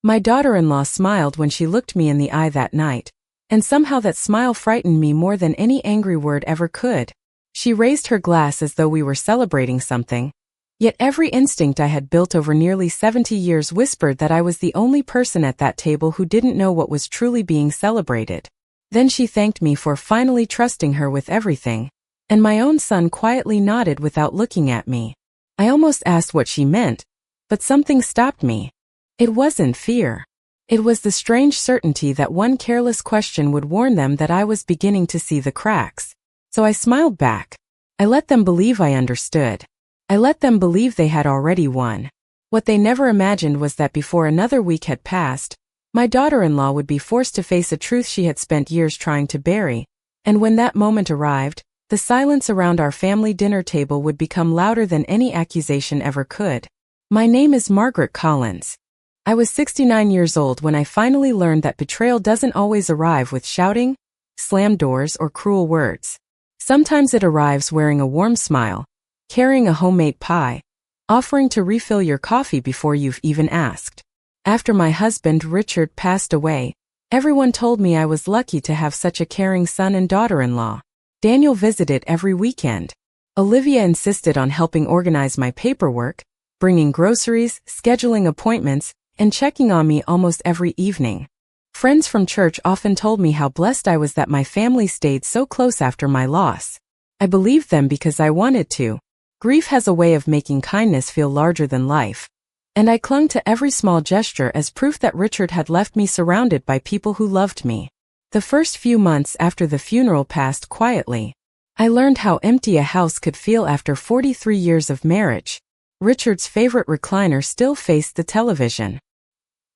My daughter-in-law smiled when she looked me in the eye that night, and somehow that smile frightened me more than any angry word ever could. She raised her glass as though we were celebrating something, yet every instinct I had built over nearly 70 years whispered that I was the only person at that table who didn't know what was truly being celebrated. Then she thanked me for finally trusting her with everything, and my own son quietly nodded without looking at me. I almost asked what she meant, but something stopped me. It wasn't fear. It was the strange certainty that one careless question would warn them that I was beginning to see the cracks. So I smiled back. I let them believe I understood. I let them believe they had already won. What they never imagined was that before another week had passed, my daughter-in-law would be forced to face a truth she had spent years trying to bury, and when that moment arrived, the silence around our family dinner table would become louder than any accusation ever could. My name is Margaret Collins. I was 69 years old when I finally learned that betrayal doesn't always arrive with shouting, slammed doors, or cruel words. Sometimes it arrives wearing a warm smile, carrying a homemade pie, offering to refill your coffee before you've even asked. After my husband, Richard, passed away, everyone told me I was lucky to have such a caring son and daughter-in-law. Daniel visited every weekend. Olivia insisted on helping organize my paperwork, bringing groceries, scheduling appointments, and checking on me almost every evening. Friends from church often told me how blessed I was that my family stayed so close after my loss. I believed them because I wanted to. Grief has a way of making kindness feel larger than life, and I clung to every small gesture as proof that Richard had left me surrounded by people who loved me. The first few months after the funeral passed quietly. I learned how empty a house could feel after 43 years of marriage. Richard's favorite recliner still faced the television.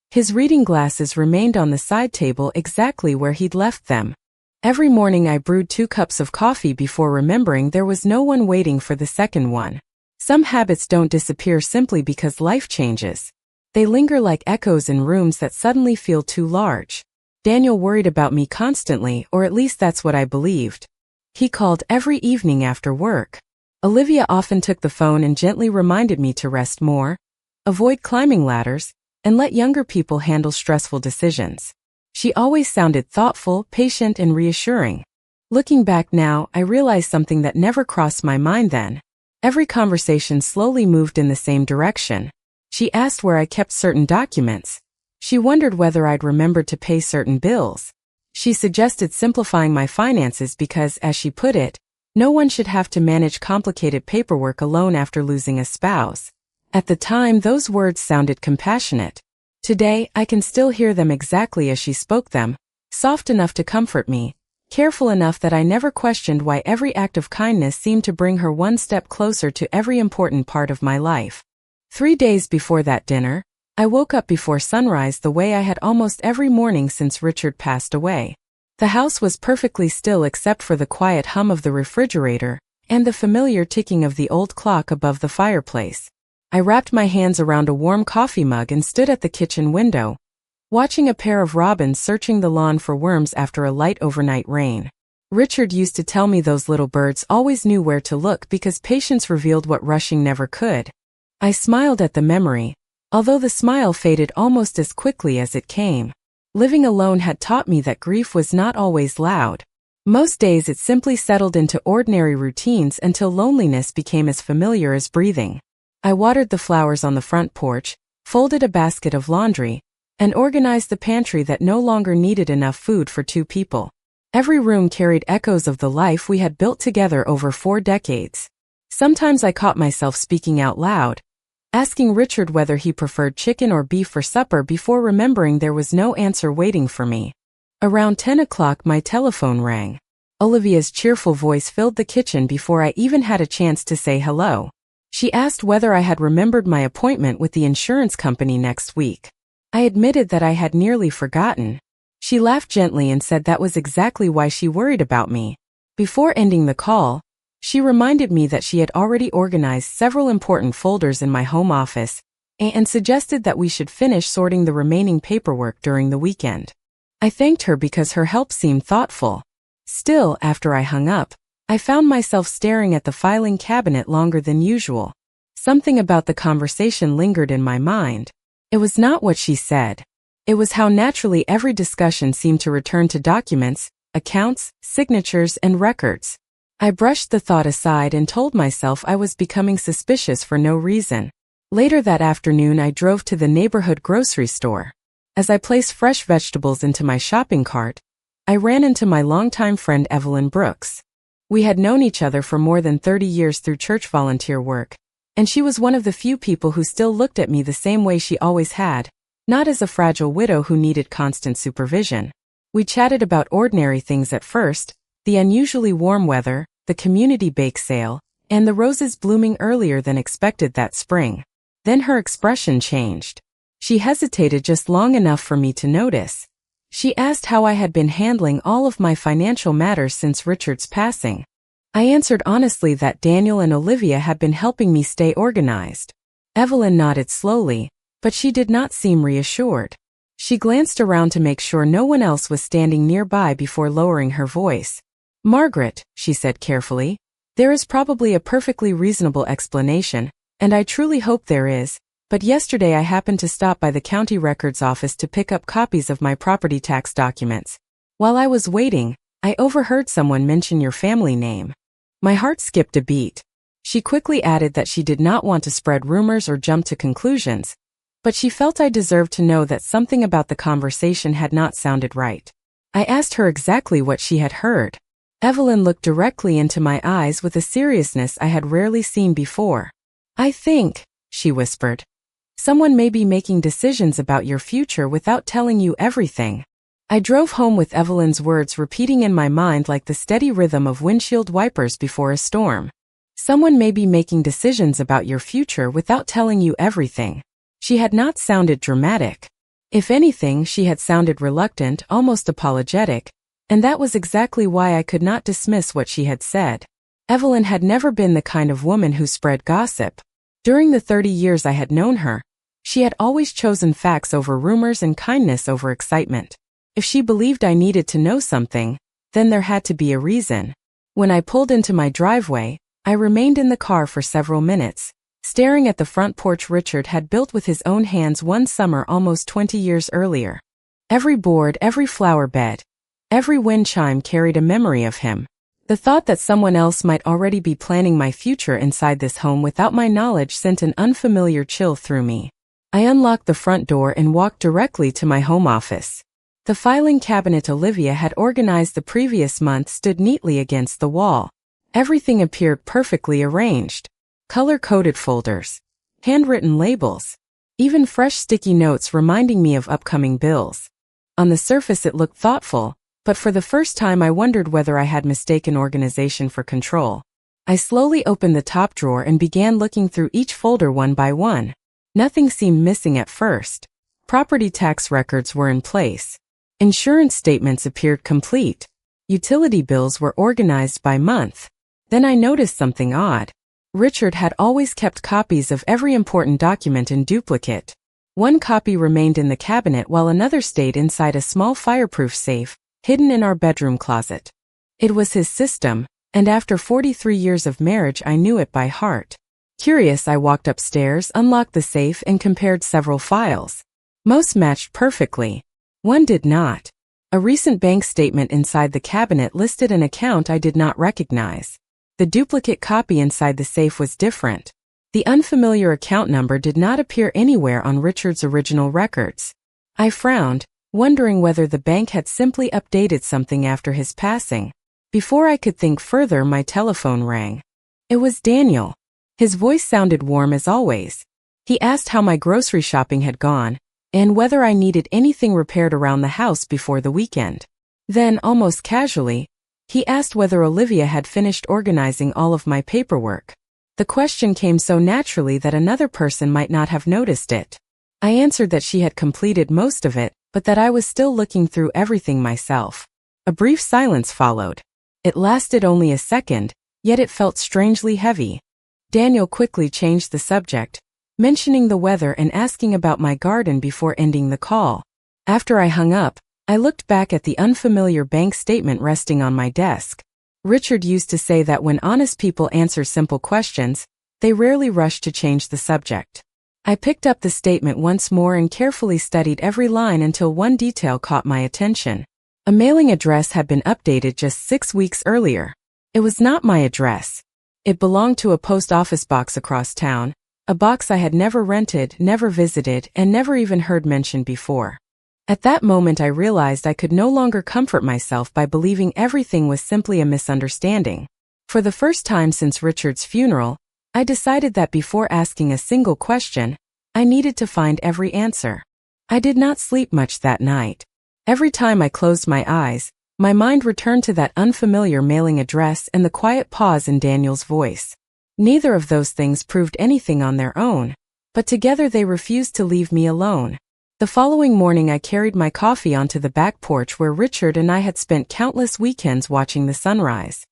His reading glasses remained on the side table exactly where he'd left them. Every morning I brewed 2 cups of coffee before remembering there was no one waiting for the second one. Some habits don't disappear simply because life changes. They linger like echoes in rooms that suddenly feel too large. Daniel worried about me constantly, or at least that's what I believed. He called every evening after work. Olivia often took the phone and gently reminded me to rest more, avoid climbing ladders, and let younger people handle stressful decisions. She always sounded thoughtful, patient, and reassuring. Looking back now, I realize something that never crossed my mind then. Every conversation slowly moved in the same direction. She asked where I kept certain documents. She wondered whether I'd remembered to pay certain bills. She suggested simplifying my finances because, as she put it, no one should have to manage complicated paperwork alone after losing a spouse. At the time, those words sounded compassionate. Today, I can still hear them exactly as she spoke them, soft enough to comfort me, careful enough that I never questioned why every act of kindness seemed to bring her one step closer to every important part of my life. 3 days before that dinner, I woke up before sunrise the way I had almost every morning since Richard passed away. The house was perfectly still except for the quiet hum of the refrigerator and the familiar ticking of the old clock above the fireplace. I wrapped my hands around a warm coffee mug and stood at the kitchen window, watching a pair of robins searching the lawn for worms after a light overnight rain. Richard used to tell me those little birds always knew where to look because patience revealed what rushing never could. I smiled at the memory, although the smile faded almost as quickly as it came. Living alone had taught me that grief was not always loud. Most days it simply settled into ordinary routines until loneliness became as familiar as breathing. I watered the flowers on the front porch, folded a basket of laundry, and organized the pantry that no longer needed enough food for 2 people. Every room carried echoes of the life we had built together over 4 decades. Sometimes I caught myself speaking out loud, asking Richard whether he preferred chicken or beef for supper before remembering there was no answer waiting for me. Around 10 o'clock my telephone rang. Olivia's cheerful voice filled the kitchen before I even had a chance to say hello. She asked whether I had remembered my appointment with the insurance company next week. I admitted that I had nearly forgotten. She laughed gently and said that was exactly why she worried about me. Before ending the call, she reminded me that she had already organized several important folders in my home office and suggested that we should finish sorting the remaining paperwork during the weekend. I thanked her because her help seemed thoughtful. Still, after I hung up, I found myself staring at the filing cabinet longer than usual. Something about the conversation lingered in my mind. It was not what she said. It was how naturally every discussion seemed to return to documents, accounts, signatures, and records. I brushed the thought aside and told myself I was becoming suspicious for no reason. Later that afternoon, I drove to the neighborhood grocery store. As I placed fresh vegetables into my shopping cart, I ran into my longtime friend Evelyn Brooks. We had known each other for more than 30 years through church volunteer work, and she was one of the few people who still looked at me the same way she always had, not as a fragile widow who needed constant supervision. We chatted about ordinary things at first, the unusually warm weather, the community bake sale, and the roses blooming earlier than expected that spring. Then her expression changed. She hesitated just long enough for me to notice. She asked how I had been handling all of my financial matters since Richard's passing. I answered honestly that Daniel and Olivia had been helping me stay organized. Evelyn nodded slowly, but she did not seem reassured. She glanced around to make sure no one else was standing nearby before lowering her voice. "Margaret," she said carefully, "there is probably a perfectly reasonable explanation, and I truly hope there is, but yesterday I happened to stop by the county records office to pick up copies of my property tax documents. While I was waiting, I overheard someone mention your family name." My heart skipped a beat. She quickly added that she did not want to spread rumors or jump to conclusions, but she felt I deserved to know that something about the conversation had not sounded right. I asked her exactly what she had heard. Evelyn looked directly into my eyes with a seriousness I had rarely seen before. "I think," she whispered, "someone may be making decisions about your future without telling you everything." I drove home with Evelyn's words repeating in my mind like the steady rhythm of windshield wipers before a storm. Someone may be making decisions about your future without telling you everything. She had not sounded dramatic. If anything, she had sounded reluctant, almost apologetic, and that was exactly why I could not dismiss what she had said. Evelyn had never been the kind of woman who spread gossip. During the 30 years I had known her, she had always chosen facts over rumors and kindness over excitement. If she believed I needed to know something, then there had to be a reason. When I pulled into my driveway, I remained in the car for several minutes, staring at the front porch Richard had built with his own hands one summer almost 20 years earlier. Every board, every flower bed, every wind chime carried a memory of him. The thought that someone else might already be planning my future inside this home without my knowledge sent an unfamiliar chill through me. I unlocked the front door and walked directly to my home office. The filing cabinet Olivia had organized the previous month stood neatly against the wall. Everything appeared perfectly arranged. Color-coded folders, handwritten labels, even fresh sticky notes reminding me of upcoming bills. On the surface it looked thoughtful, but for the first time I wondered whether I had mistaken organization for control. I slowly opened the top drawer and began looking through each folder one by one. Nothing seemed missing at first. Property tax records were in place. Insurance statements appeared complete. Utility bills were organized by month. Then I noticed something odd. Richard had always kept copies of every important document in duplicate. One copy remained in the cabinet while another stayed inside a small fireproof safe, hidden in our bedroom closet. It was his system, and after 43 years of marriage I knew it by heart. Curious, I walked upstairs, unlocked the safe, and compared several files. Most matched perfectly. One did not. A recent bank statement inside the cabinet listed an account I did not recognize. The duplicate copy inside the safe was different. The unfamiliar account number did not appear anywhere on Richard's original records. I frowned, wondering whether the bank had simply updated something after his passing. Before I could think further, my telephone rang. It was Daniel. His voice sounded warm as always. He asked how my grocery shopping had gone, and whether I needed anything repaired around the house before the weekend. Then, almost casually, he asked whether Olivia had finished organizing all of my paperwork. The question came so naturally that another person might not have noticed it. I answered that she had completed most of it, but that I was still looking through everything myself. A brief silence followed. It lasted only a second, yet it felt strangely heavy. Daniel quickly changed the subject, mentioning the weather and asking about my garden before ending the call. After I hung up, I looked back at the unfamiliar bank statement resting on my desk. Richard used to say that when honest people answer simple questions, they rarely rush to change the subject. I picked up the statement once more and carefully studied every line until one detail caught my attention. A mailing address had been updated just 6 weeks earlier. It was not my address. It belonged to a post office box across town, a box I had never rented, never visited, and never even heard mentioned before. At that moment I realized I could no longer comfort myself by believing everything was simply a misunderstanding. For the first time since Richard's funeral, I decided that before asking a single question, I needed to find every answer. I did not sleep much that night. Every time I closed my eyes, my mind returned to that unfamiliar mailing address and the quiet pause in Daniel's voice. Neither of those things proved anything on their own, but together they refused to leave me alone. The following morning I carried my coffee onto the back porch where Richard and I had spent countless weekends watching the sunrise.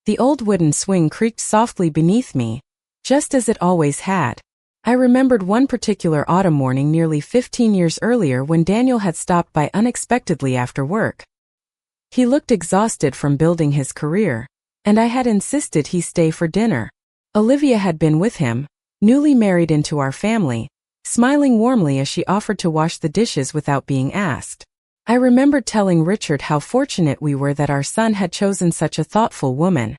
The old wooden swing creaked softly beneath me, just as it always had. I remembered one particular autumn morning nearly 15 years earlier when Daniel had stopped by unexpectedly after work. He looked exhausted from building his career, and I had insisted he stay for dinner. Olivia had been with him, newly married into our family, smiling warmly as she offered to wash the dishes without being asked. I remembered telling Richard how fortunate we were that our son had chosen such a thoughtful woman.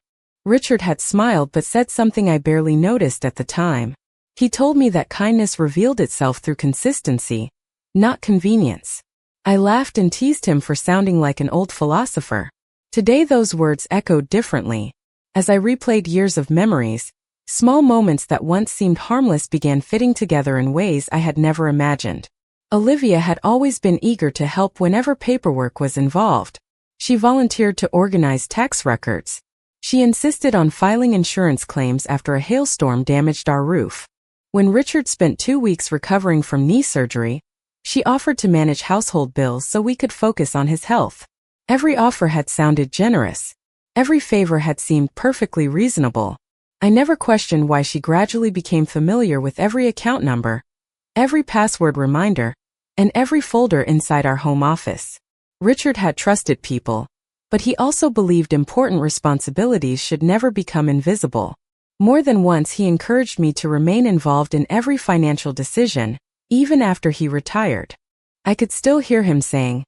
Richard had smiled but said something I barely noticed at the time. He told me that kindness revealed itself through consistency, not convenience. I laughed and teased him for sounding like an old philosopher. Today those words echoed differently. As I replayed years of memories, small moments that once seemed harmless began fitting together in ways I had never imagined. Olivia had always been eager to help whenever paperwork was involved. She volunteered to organize tax records. She insisted on filing insurance claims after a hailstorm damaged our roof. When Richard spent 2 weeks recovering from knee surgery, she offered to manage household bills so we could focus on his health. Every offer had sounded generous. Every favor had seemed perfectly reasonable. I never questioned why she gradually became familiar with every account number, every password reminder, and every folder inside our home office. Richard had trusted people, but he also believed important responsibilities should never become invisible. More than once he encouraged me to remain involved in every financial decision, even after he retired. I could still hear him saying,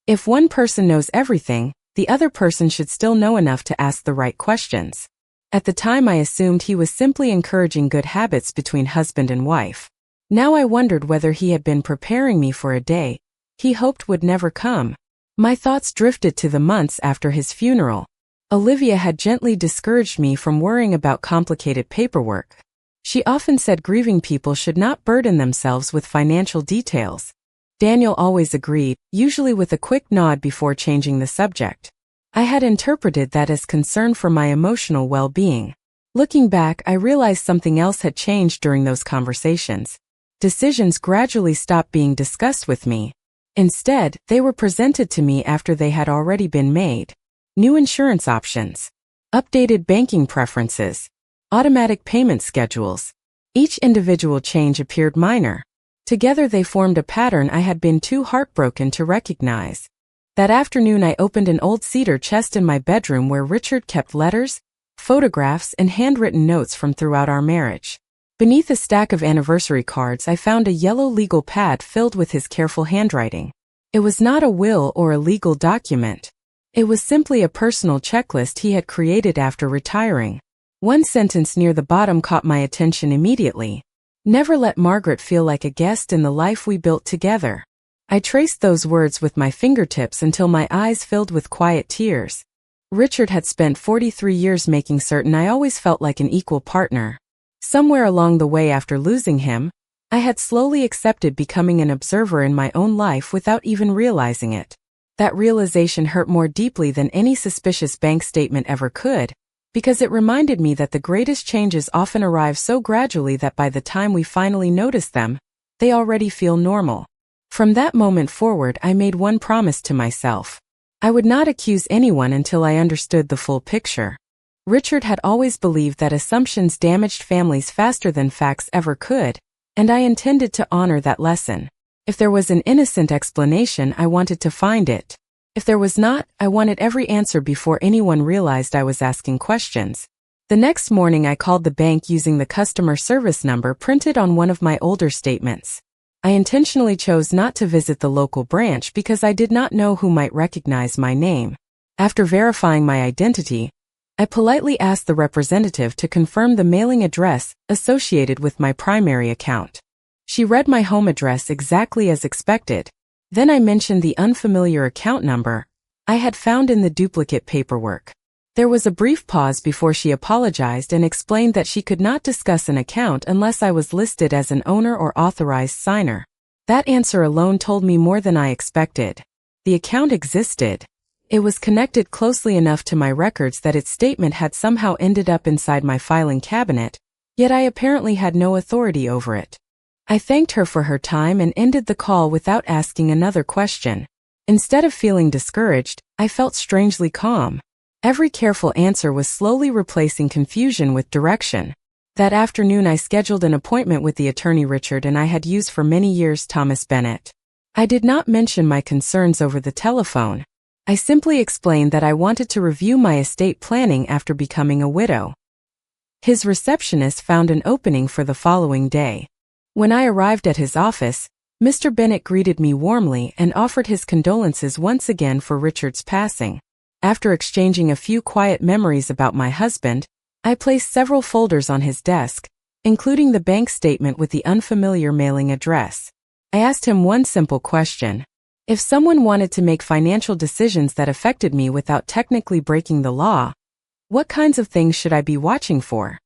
"If one person knows everything, the other person should still know enough to ask the right questions." At the time I assumed he was simply encouraging good habits between husband and wife. Now I wondered whether he had been preparing me for a day he hoped would never come. My thoughts drifted to the months after his funeral. Olivia had gently discouraged me from worrying about complicated paperwork. She often said grieving people should not burden themselves with financial details. Daniel always agreed, usually with a quick nod before changing the subject. I had interpreted that as concern for my emotional well-being. Looking back, I realized something else had changed during those conversations. Decisions gradually stopped being discussed with me. Instead, they were presented to me after they had already been made. New insurance options, updated banking preferences, automatic payment schedules. Each individual change appeared minor. Together they formed a pattern I had been too heartbroken to recognize. That afternoon I opened an old cedar chest in my bedroom where Richard kept letters, photographs, and handwritten notes from throughout our marriage. Beneath a stack of anniversary cards I found a yellow legal pad filled with his careful handwriting. It was not a will or a legal document. It was simply a personal checklist he had created after retiring. One sentence near the bottom caught my attention immediately. "Never let Margaret feel like a guest in the life we built together." I traced those words with my fingertips until my eyes filled with quiet tears. Richard had spent 43 years making certain I always felt like an equal partner. Somewhere along the way after losing him, I had slowly accepted becoming an observer in my own life without even realizing it. That realization hurt more deeply than any suspicious bank statement ever could, because it reminded me that the greatest changes often arrive so gradually that by the time we finally notice them, they already feel normal. From that moment forward, I made one promise to myself. I would not accuse anyone until I understood the full picture. Richard had always believed that assumptions damaged families faster than facts ever could, and I intended to honor that lesson. If there was an innocent explanation, I wanted to find it. If there was not, I wanted every answer before anyone realized I was asking questions. The next morning I called the bank using the customer service number printed on one of my older statements. I intentionally chose not to visit the local branch because I did not know who might recognize my name. After verifying my identity, I politely asked the representative to confirm the mailing address associated with my primary account. She read my home address exactly as expected. Then I mentioned the unfamiliar account number I had found in the duplicate paperwork. There was a brief pause before she apologized and explained that she could not discuss an account unless I was listed as an owner or authorized signer. That answer alone told me more than I expected. The account existed. It was connected closely enough to my records that its statement had somehow ended up inside my filing cabinet, yet I apparently had no authority over it. I thanked her for her time and ended the call without asking another question. Instead of feeling discouraged, I felt strangely calm. Every careful answer was slowly replacing confusion with direction. That afternoon I scheduled an appointment with the attorney Richard and I had used for many years, Thomas Bennett. I did not mention my concerns over the telephone. I simply explained that I wanted to review my estate planning after becoming a widow. His receptionist found an opening for the following day. When I arrived at his office, Mr. Bennett greeted me warmly and offered his condolences once again for Richard's passing. After exchanging a few quiet memories about my husband, I placed several folders on his desk, including the bank statement with the unfamiliar mailing address. I asked him one simple question. If someone wanted to make financial decisions that affected me without technically breaking the law, what kinds of things should I be watching for?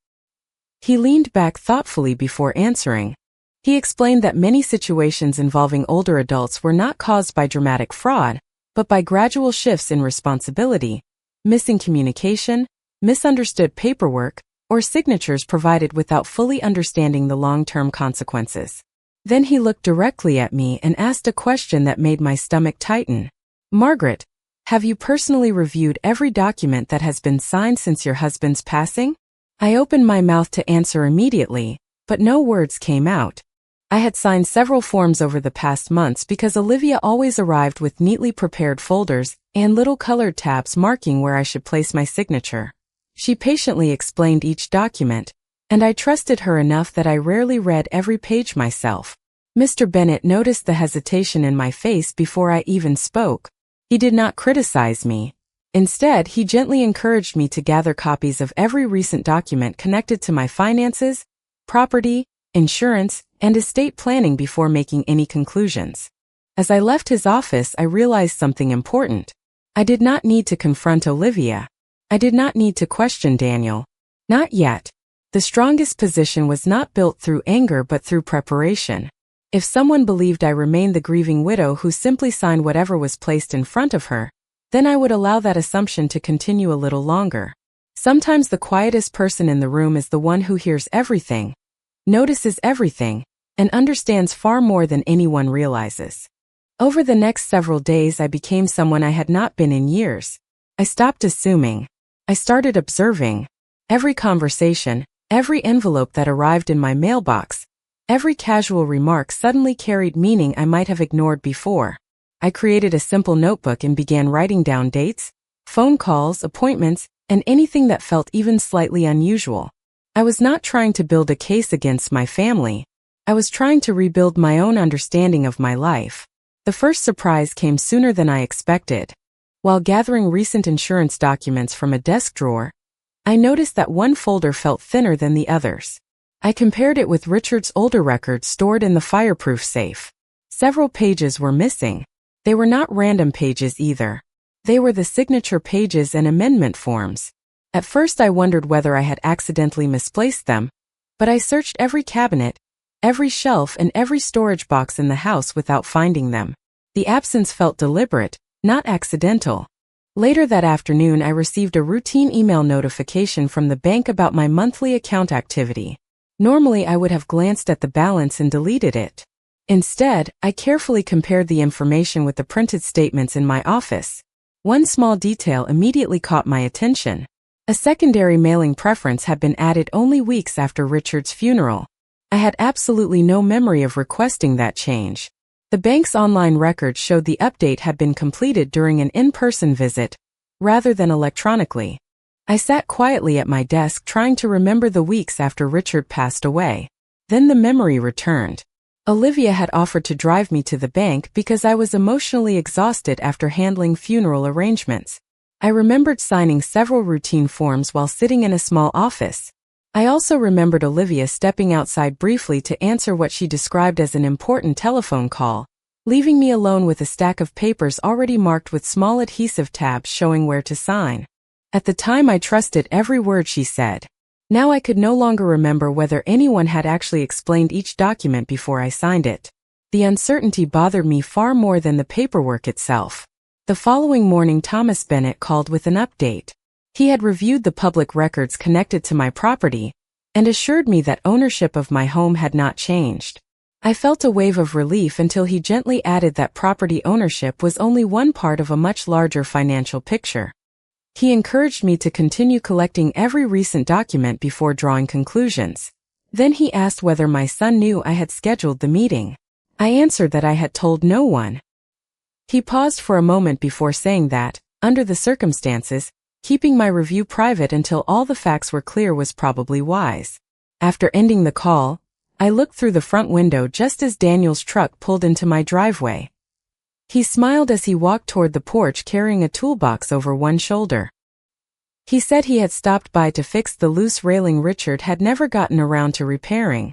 He leaned back thoughtfully before answering. He explained that many situations involving older adults were not caused by dramatic fraud, but by gradual shifts in responsibility, missing communication, misunderstood paperwork, or signatures provided without fully understanding the long-term consequences. Then he looked directly at me and asked a question that made my stomach tighten. Margaret, have you personally reviewed every document that has been signed since your husband's passing? I opened my mouth to answer immediately, but no words came out. I had signed several forms over the past months because Olivia always arrived with neatly prepared folders and little colored tabs marking where I should place my signature. She patiently explained each document, and I trusted her enough that I rarely read every page myself. Mr. Bennett noticed the hesitation in my face before I even spoke. He did not criticize me. Instead, he gently encouraged me to gather copies of every recent document connected to my finances, property, insurance, and estate planning before making any conclusions. As I left his office, I realized something important. I did not need to confront Olivia. I did not need to question Daniel. Not yet. The strongest position was not built through anger but through preparation. If someone believed I remained the grieving widow who simply signed whatever was placed in front of her, then I would allow that assumption to continue a little longer. Sometimes the quietest person in the room is the one who hears everything, notices everything, and understands far more than anyone realizes. Over the next several days I became someone I had not been in years. I stopped assuming. I started observing. Every conversation, every envelope that arrived in my mailbox, every casual remark suddenly carried meaning I might have ignored before. I created a simple notebook and began writing down dates, phone calls, appointments, and anything that felt even slightly unusual. I was not trying to build a case against my family. I was trying to rebuild my own understanding of my life. The first surprise came sooner than I expected. While gathering recent insurance documents from a desk drawer, I noticed that one folder felt thinner than the others. I compared it with Richard's older records stored in the fireproof safe. Several pages were missing. They were not random pages either. They were the signature pages and amendment forms. At first I wondered whether I had accidentally misplaced them, but I searched every cabinet, every shelf, and every storage box in the house without finding them. The absence felt deliberate, not accidental. Later that afternoon I received a routine email notification from the bank about my monthly account activity. Normally I would have glanced at the balance and deleted it. Instead, I carefully compared the information with the printed statements in my office. One small detail immediately caught my attention. A secondary mailing preference had been added only weeks after Richard's funeral. I had absolutely no memory of requesting that change. The bank's online record showed the update had been completed during an in-person visit, rather than electronically. I sat quietly at my desk trying to remember the weeks after Richard passed away. Then the memory returned. Olivia had offered to drive me to the bank because I was emotionally exhausted after handling funeral arrangements. I remembered signing several routine forms while sitting in a small office. I also remembered Olivia stepping outside briefly to answer what she described as an important telephone call, leaving me alone with a stack of papers already marked with small adhesive tabs showing where to sign. At the time I trusted every word she said. Now I could no longer remember whether anyone had actually explained each document before I signed it. The uncertainty bothered me far more than the paperwork itself. The following morning Thomas Bennett called with an update. He had reviewed the public records connected to my property and assured me that ownership of my home had not changed. I felt a wave of relief until he gently added that property ownership was only one part of a much larger financial picture. He encouraged me to continue collecting every recent document before drawing conclusions. Then he asked whether my son knew I had scheduled the meeting. I answered that I had told no one. He paused for a moment before saying that, under the circumstances, keeping my review private until all the facts were clear was probably wise. After ending the call, I looked through the front window just as Daniel's truck pulled into my driveway. He smiled as he walked toward the porch carrying a toolbox over one shoulder. He said he had stopped by to fix the loose railing Richard had never gotten around to repairing.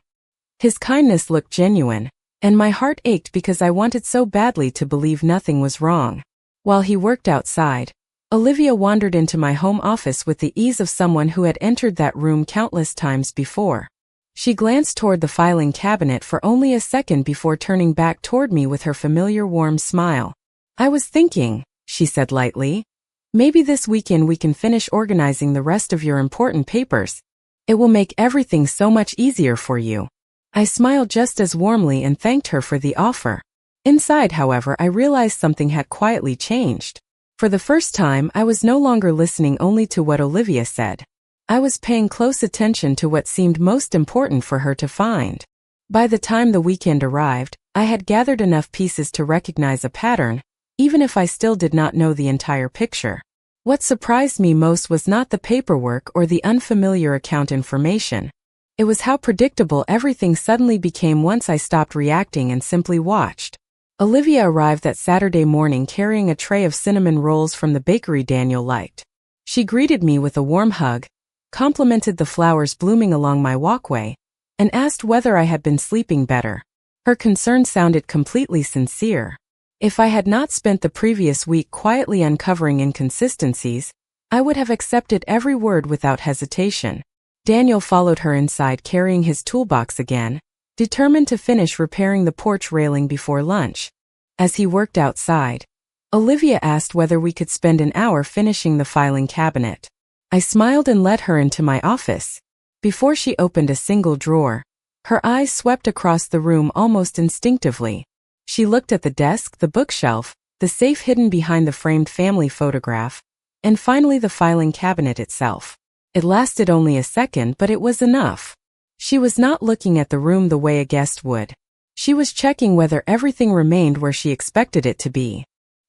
His kindness looked genuine, and my heart ached because I wanted so badly to believe nothing was wrong. While he worked outside, Olivia wandered into my home office with the ease of someone who had entered that room countless times before. She glanced toward the filing cabinet for only a second before turning back toward me with her familiar warm smile. "I was thinking," she said lightly, "maybe this weekend we can finish organizing the rest of your important papers. It will make everything so much easier for you." I smiled just as warmly and thanked her for the offer. Inside, however, I realized something had quietly changed. For the first time, I was no longer listening only to what Olivia said. I was paying close attention to what seemed most important for her to find. By the time the weekend arrived, I had gathered enough pieces to recognize a pattern, even if I still did not know the entire picture. What surprised me most was not the paperwork or the unfamiliar account information. It was how predictable everything suddenly became once I stopped reacting and simply watched. Olivia arrived that Saturday morning carrying a tray of cinnamon rolls from the bakery Daniel liked. She greeted me with a warm hug, complimented the flowers blooming along my walkway, and asked whether I had been sleeping better. Her concern sounded completely sincere. If I had not spent the previous week quietly uncovering inconsistencies, I would have accepted every word without hesitation. Daniel followed her inside carrying his toolbox again, determined to finish repairing the porch railing before lunch. As he worked outside, Olivia asked whether we could spend an hour finishing the filing cabinet. I smiled and led her into my office. Before she opened a single drawer, her eyes swept across the room almost instinctively. She looked at the desk, the bookshelf, the safe hidden behind the framed family photograph, and finally the filing cabinet itself. It lasted only a second, but it was enough. She was not looking at the room the way a guest would. She was checking whether everything remained where she expected it to be.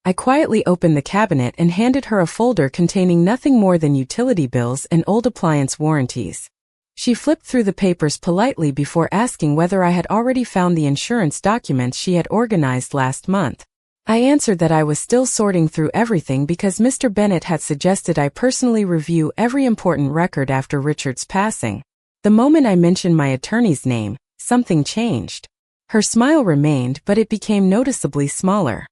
I quietly opened the cabinet and handed her a folder containing nothing more than utility bills and old appliance warranties. She flipped through the papers politely before asking whether I had already found the insurance documents she had organized last month. I answered that I was still sorting through everything because Mr. Bennett had suggested I personally review every important record after Richard's passing. The moment I mentioned my attorney's name, something changed. Her smile remained, but it became noticeably smaller.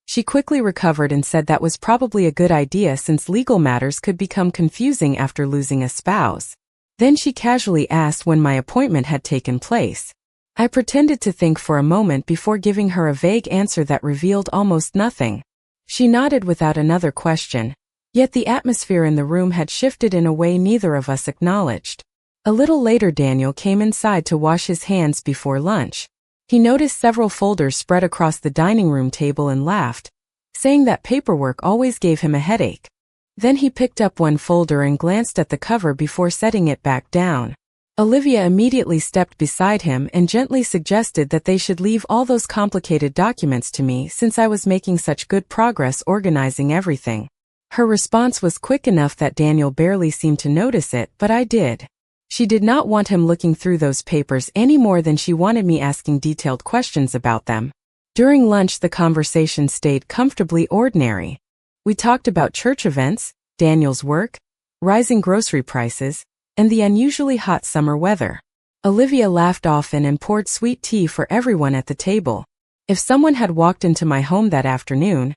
She quickly recovered and said that was probably a good idea since legal matters could become confusing after losing a spouse. Then she casually asked when my appointment had taken place. I pretended to think for a moment before giving her a vague answer that revealed almost nothing. She nodded without another question, yet the atmosphere in the room had shifted in a way neither of us acknowledged. A little later Daniel came inside to wash his hands before lunch. He noticed several folders spread across the dining room table and laughed, saying that paperwork always gave him a headache. Then he picked up one folder and glanced at the cover before setting it back down. Olivia immediately stepped beside him and gently suggested that they should leave all those complicated documents to me since I was making such good progress organizing everything. Her response was quick enough that Daniel barely seemed to notice it, but I did. She did not want him looking through those papers any more than she wanted me asking detailed questions about them. During lunch, the conversation stayed comfortably ordinary. We talked about church events, Daniel's work, rising grocery prices, and the unusually hot summer weather. Olivia laughed often and poured sweet tea for everyone at the table. If someone had walked into my home that afternoon,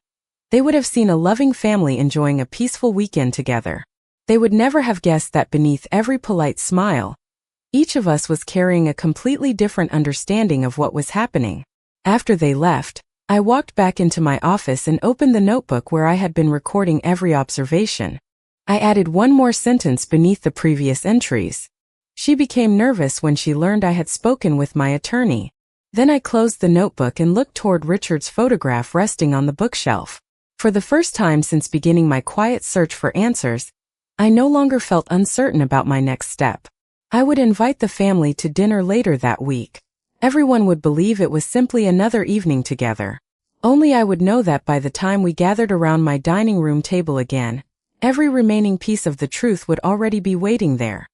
they would have seen a loving family enjoying a peaceful weekend together. They would never have guessed that beneath every polite smile, each of us was carrying a completely different understanding of what was happening. After they left, I walked back into my office and opened the notebook where I had been recording every observation. I added one more sentence beneath the previous entries. She became nervous when she learned I had spoken with my attorney. Then I closed the notebook and looked toward Richard's photograph resting on the bookshelf. For the first time since beginning my quiet search for answers, I no longer felt uncertain about my next step. I would invite the family to dinner later that week. Everyone would believe it was simply another evening together. Only I would know that by the time we gathered around my dining room table again, every remaining piece of the truth would already be waiting there.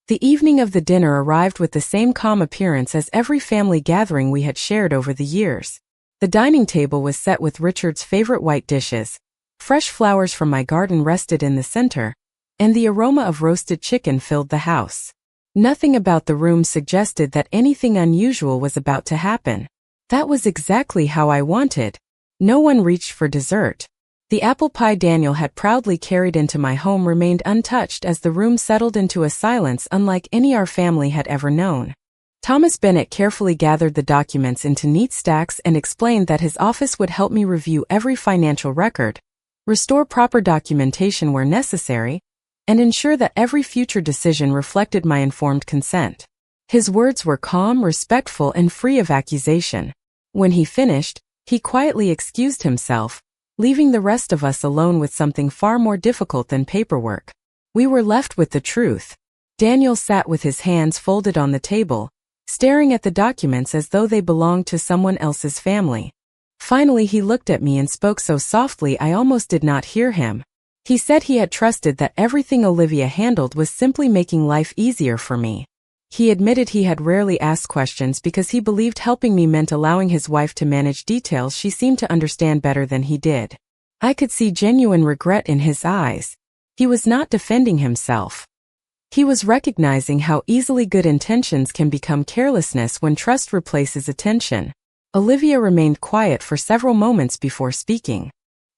The evening of the dinner arrived with the same calm appearance as every family gathering we had shared over the years. The dining table was set with Richard's favorite white dishes. Fresh flowers from my garden rested in the center, and the aroma of roasted chicken filled the house. Nothing about the room suggested that anything unusual was about to happen. That was exactly how I wanted. No one reached for dessert. The apple pie Daniel had proudly carried into my home remained untouched as the room settled into a silence unlike any our family had ever known. Thomas Bennett carefully gathered the documents into neat stacks and explained that his office would help me review every financial record, restore proper documentation where necessary, and ensure that every future decision reflected my informed consent. His words were calm, respectful, and free of accusation. When he finished, he quietly excused himself, leaving the rest of us alone with something far more difficult than paperwork. We were left with the truth. Daniel sat with his hands folded on the table, staring at the documents as though they belonged to someone else's family. Finally he looked at me and spoke so softly I almost did not hear him. He said he had trusted that everything Olivia handled was simply making life easier for me. He admitted he had rarely asked questions because he believed helping me meant allowing his wife to manage details she seemed to understand better than he did. I could see genuine regret in his eyes. He was not defending himself. He was recognizing how easily good intentions can become carelessness when trust replaces attention. Olivia remained quiet for several moments before speaking.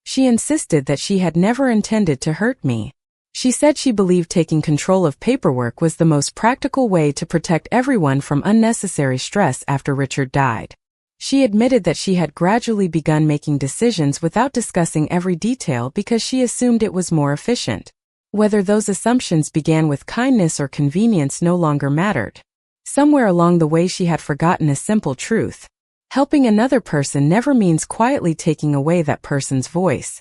She insisted that she had never intended to hurt me. She said she believed taking control of paperwork was the most practical way to protect everyone from unnecessary stress after Richard died. She admitted that she had gradually begun making decisions without discussing every detail because she assumed it was more efficient. Whether those assumptions began with kindness or convenience no longer mattered. Somewhere along the way she had forgotten a simple truth. Helping another person never means quietly taking away that person's voice.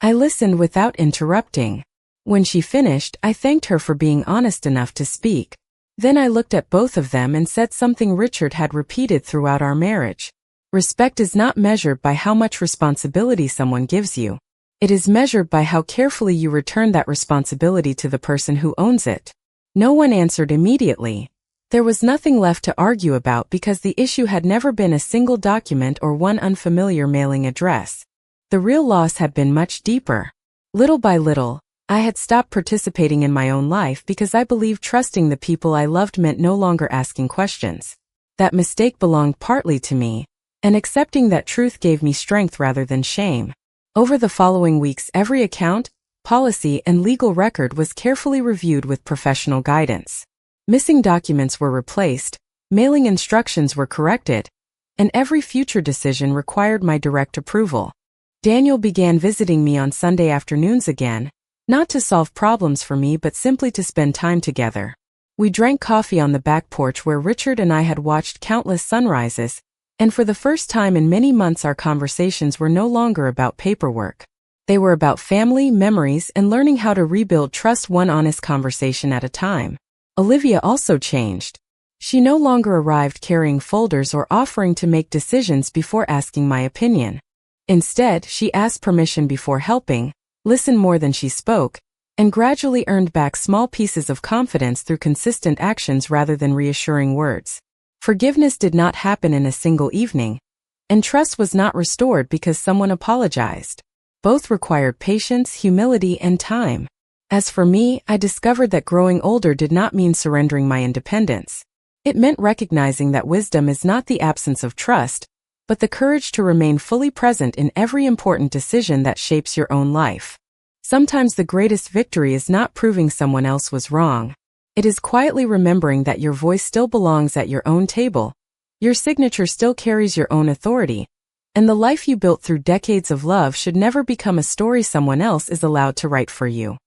I listened without interrupting. When she finished, I thanked her for being honest enough to speak. Then I looked at both of them and said something Richard had repeated throughout our marriage. Respect is not measured by how much responsibility someone gives you. It is measured by how carefully you return that responsibility to the person who owns it. No one answered immediately. There was nothing left to argue about because the issue had never been a single document or one unfamiliar mailing address. The real loss had been much deeper. Little by little, I had stopped participating in my own life because I believed trusting the people I loved meant no longer asking questions. That mistake belonged partly to me, and accepting that truth gave me strength rather than shame. Over the following weeks, every account, policy, and legal record was carefully reviewed with professional guidance. Missing documents were replaced, mailing instructions were corrected, and every future decision required my direct approval. Daniel began visiting me on Sunday afternoons again, not to solve problems for me but simply to spend time together. We drank coffee on the back porch where Richard and I had watched countless sunrises, and for the first time in many months our conversations were no longer about paperwork. They were about family, memories, and learning how to rebuild trust one honest conversation at a time. Olivia also changed. She no longer arrived carrying folders or offering to make decisions before asking my opinion. Instead, she asked permission before helping, listened more than she spoke, and gradually earned back small pieces of confidence through consistent actions rather than reassuring words. Forgiveness did not happen in a single evening, and trust was not restored because someone apologized. Both required patience, humility, and time. As for me, I discovered that growing older did not mean surrendering my independence. It meant recognizing that wisdom is not the absence of trust, but the courage to remain fully present in every important decision that shapes your own life. Sometimes the greatest victory is not proving someone else was wrong. It is quietly remembering that your voice still belongs at your own table, your signature still carries your own authority, and the life you built through decades of love should never become a story someone else is allowed to write for you.